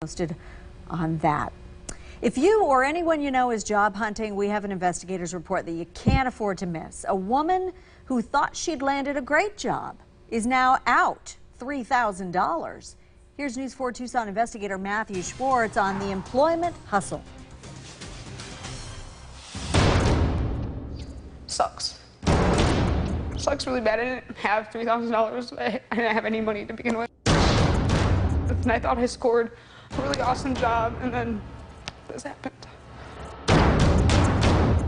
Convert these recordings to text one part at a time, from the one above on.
Posted on that. If you or anyone you know is job hunting, we have an investigator's report that you can't afford to miss. A woman who thought she'd landed a great job is now out $3,000. Here's News 4 Tucson investigator Matthew Schwartz on the employment hustle. Sucks. Sucks really bad. I didn't have $3,000. I didn't have any money to begin with. And I thought I scored a really awesome job, and then this happened.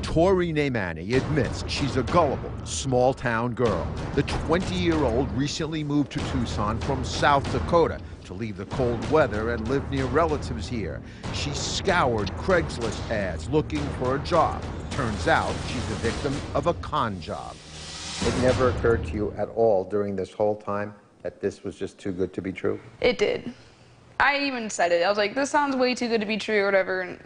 Tori Namanny admits she's a gullible, small-town girl. The 20-year-old recently moved to Tucson from South Dakota to leave the cold weather and live near relatives here. She scoured Craigslist ads looking for a job. Turns out she's the victim of a con job. It never occurred to you at all during this whole time that this was just too good to be true? It did. I even said it. I was like, this sounds way too good to be true or whatever. And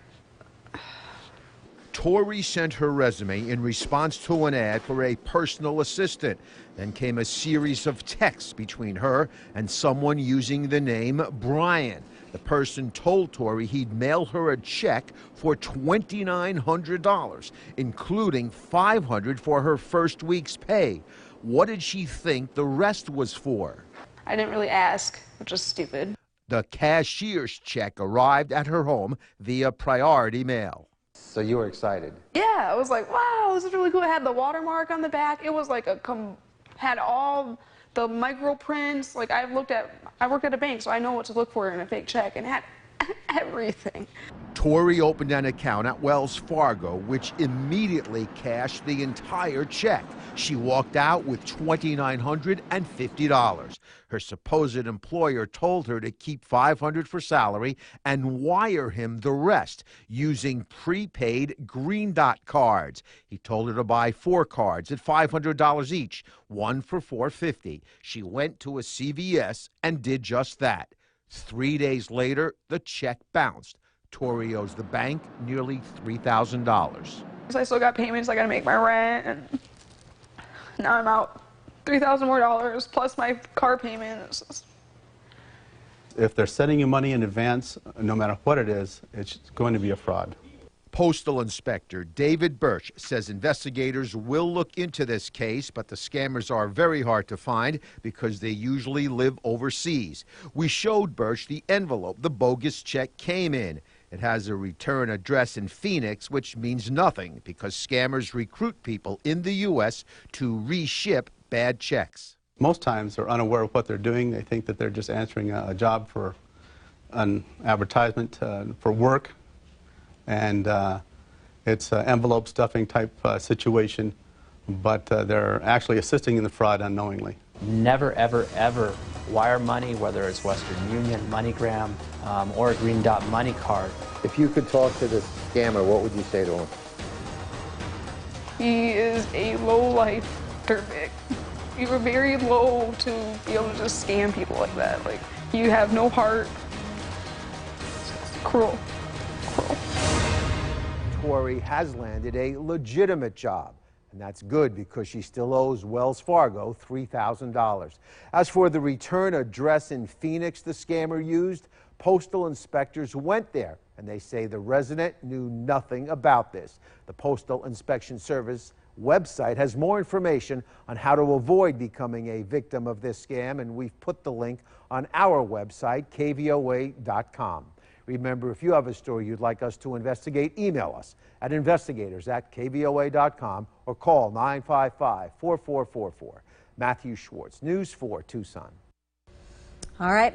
Tori sent her resume in response to an ad for a personal assistant. Then came a series of texts between her and someone using the name Brian. The person told Tori he'd mail her a check for $2,900, including $500 for her first week's pay. What did she think the rest was for? I didn't really ask, which was stupid. The cashier's check arrived at her home via priority mail. So you were excited? Yeah, I was like, wow, this is really cool. It had the watermark on the back. It was like had all the micro prints. Like I worked at a bank, so I know what to look for in a fake check, and it had everything. Tori opened an account at Wells Fargo, which immediately cashed the entire check. She walked out with $2,950. Her supposed employer told her to keep $500 for salary and wire him the rest using prepaid Green Dot cards. He told her to buy 4 cards at $500 each, one for $450. She went to a CVS and did just that. 3 days later, the check bounced. Tori owes the bank nearly $3,000. So I still got payments. I got to make my rent, and now I'm out $3,000 more plus my car payments. If they're sending you money in advance, no matter what it is, it's going to be a fraud. Postal Inspector David Birch says investigators will look into this case, but the scammers are very hard to find because they usually live overseas. We showed Birch the envelope the bogus check came in. It has a return address in Phoenix, which means nothing because scammers recruit people in the U.S. to reship bad checks. Most times they're unaware of what they're doing. They think that they're just answering a job for an advertisement for work. And it's an envelope stuffing type situation, but they're actually assisting in the fraud unknowingly. Never, ever, ever wire money, whether it's Western Union, MoneyGram, or a Green Dot money card. If you could talk to this scammer, what would you say to him? He is a low-life dirtbag. You were very low to be able to just scam people like that. Like, you have no heart. It's cruel. Cruel. Tori has landed a legitimate job, and that's good because she still owes Wells Fargo $3,000. As for the return address in Phoenix the scammer used, postal inspectors went there, and they say the resident knew nothing about this. The Postal Inspection Service website has more information on how to avoid becoming a victim of this scam, and we've put the link on our website, KVOA.com. Remember, if you have a story you'd like us to investigate, email us at investigators@kvoa.com or call 955-4444. Matthew Schwartz, News 4 Tucson. All right.